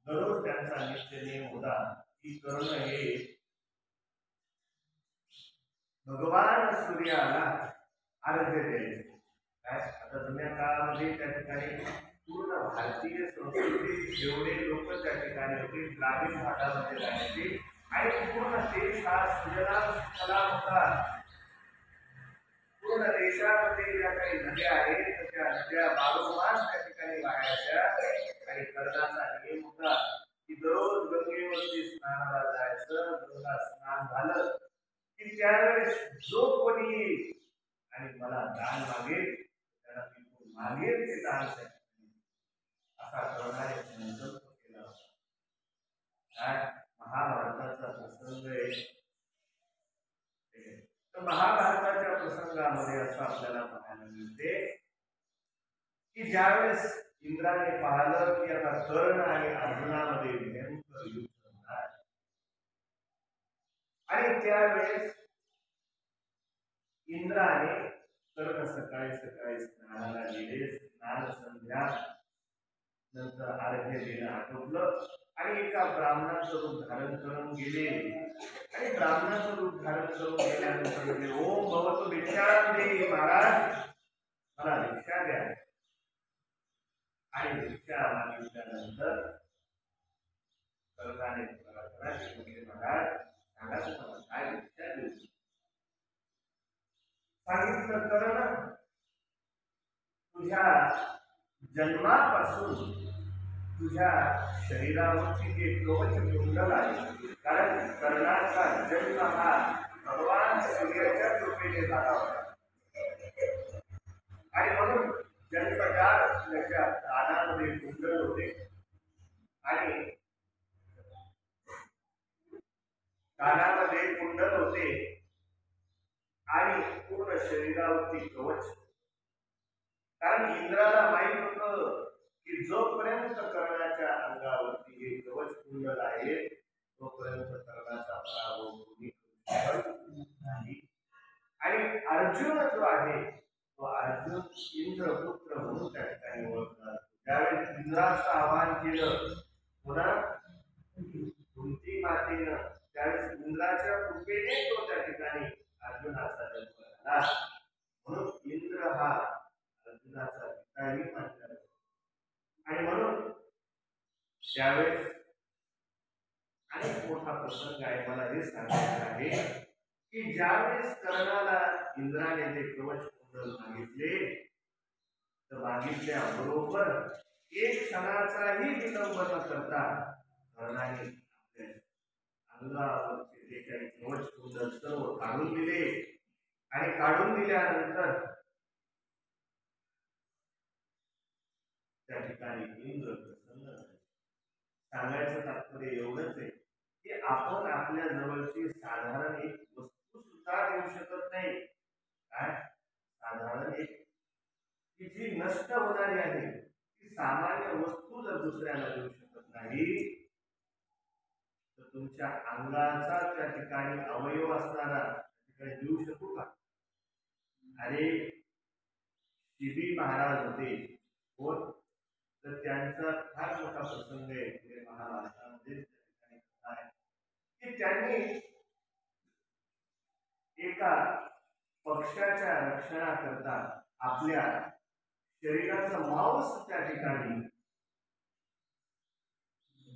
दररोज त्यांचा नित्य नियम होता की करणं हे भगवान सूर्याला अर्घ्य द्यायचे. काय आता जुन्या काळामध्ये त्या ठिकाणी पूर्ण भारतीय संस्कृती जेवढे लोक त्या ठिकाणी होते ग्रामीण भागामध्ये राहायचे आणि पूर्ण देश हा सृजनास्थला होता. पूर्ण देशामध्ये ज्या काही नद्या आहेत त्या नद्या बारोमास त्या ठिकाणी वाहायच्या आणि कर्णाचा नियम होता की दररोज गंगेवरती स्नानाला जायचं. गंगा स्नान झालं की त्यावेळेस जो कोणी येईल आणि मला दान मागेल त्याला मी मागेल ते दान असा करणारे संकल्प केला होता. काय महाभारताचा प्रसंग आहे. तर महाभारताच्या प्रसंगामध्ये असं आपल्याला पाहायला मिळते की ज्यावेळेस इंद्राने पाहिलं की आता कर्ण आणि अर्जुनामध्ये भयंकर युद्ध होणार आणि त्यावेळेस इंद्राने कर्ण सकाळी सकाळी स्नानाला गेले. स्नान संध्या नंतर अर्घ्य देणं आटोपलं आणि एका ब्राह्मणाचं रूप धारण करून गेले आणि ब्राह्मणाचं रूप धारण करून गेल्यानंतर म्हणजे ओम भवतु भिक्षां देहि महाराज मला भिक्षा द्या. आणि भिक्षा मागितल्यानंतर कर्णाने महाराज सांगा तुम्हाला काय भिक्षा देऊ. सांगितलं कर्ण तुझ्या जन्मापासून तुझ्या शरीरावरती जे कवच कुंडल आहे कारण कर्णाचा जन्म हा भगवान सूर्याच्या कृपेने झाला होता आणि म्हणून जन्मजात त्याच्या कानामध्ये कुंडल होते आणि कानामध्ये कुंडल होते आणि पूर्ण शरीरावरती कवच. कारण इंद्राला माहित होतं की जोपर्यंत कर्णाच्या अंगावरती हे कवच कुंडल आहे तोपर्यंत कर्णाचा पराभव कोणी नाही. आणि अर्जुन जो आहे तो अर्जुन इंद्रपुत्र म्हणून त्या ठिकाणी ओळखला. त्यावेळी इंद्राचं आवाहन केलं पुन्हा कुंती मातेनं त्यावेळेस इंद्राच्या कृपेने तो त्या ठिकाणी अर्जुनाचा जन्म झाला. म्हणून इंद्र हा अर्जुनाचा पिताही मानला आणि म्हणून त्यावेळेस अनेक मोठा प्रसंग आहे. मला हे सांगायचं आहे की ज्यावेळेस कर्णाला इंद्राने ते कवच कुंडल मागितले तर मागितल्याबरोबर एक क्षणाचाही विलंब न करता कर्णाने अंगावरचे जे काही कवच कुंडल सर्व काढून दिले आणि काढून दिल्यानंतर त्या ठिकाणी इंद्र प्रसन्न. सांगायचं तात्पर्य एवढंच आहे की आपण आपल्या जवळची साधारण एक वस्तू सुद्धा देऊ शकत नाही. काय साधारण एक की जी नष्ट होणारी आहे ती सामान्य वस्तू जर दुसऱ्याला देऊ शकत नाही तर तुमच्या अंगाचा त्या ठिकाणी अवयव असणारा ठिकाणी देऊ शकू का. अरे शिबी महाराज होते कोण तर त्यांचा फार मोठा प्रसंग आहे महाभारतामध्ये की त्यांनी एका पक्षाच्या रक्षणाकरता आपल्या शरीराचं मांस त्या ठिकाणी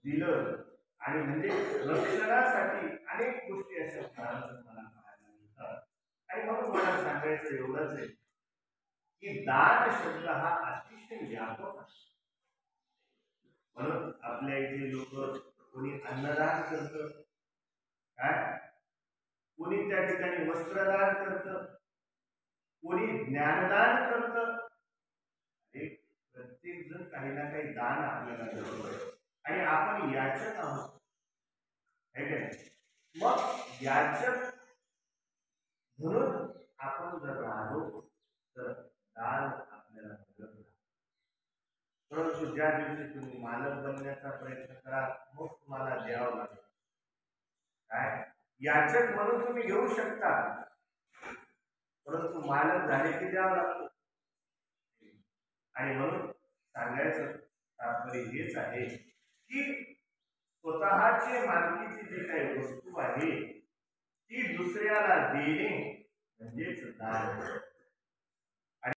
दिलं आणि म्हणजे रक्षणासाठी अनेक गोष्टी अशा मला पाहायला मिळतात. आणि म्हणून मला सांगायचं एवढंच आहे की दान शब्द हा अतिशय व्यापक आहे. म्हणून आपल्या इथे लोक कोणी अन्नदान करतं काय कोणी त्या ठिकाणी वस्त्रदान करतं कोणी ज्ञानदान करतं. प्रत्येक जण काही ना काही दान आपल्याला करतो आणि आपण याचक आहोत है का. मग याचक म्हणून आपण जर राहिलो तर दान आपल्याला मिळत नाही. परंतु ज्या दिवशी तुम्ही मालक बनण्याचा प्रयत्न कराल मग तुम्हाला द्यावं लागेल. काय याचक म्हणून तुम्ही घेऊ शकता परंतु मालक झाले की द्यावं लागतं. आणि म्हणून सांगायचं तात्पर्य हेच आहे की स्वतःची मालकीची जी काही वस्तू आहे ती दुसऱ्याला देणे म्हणजेच दान.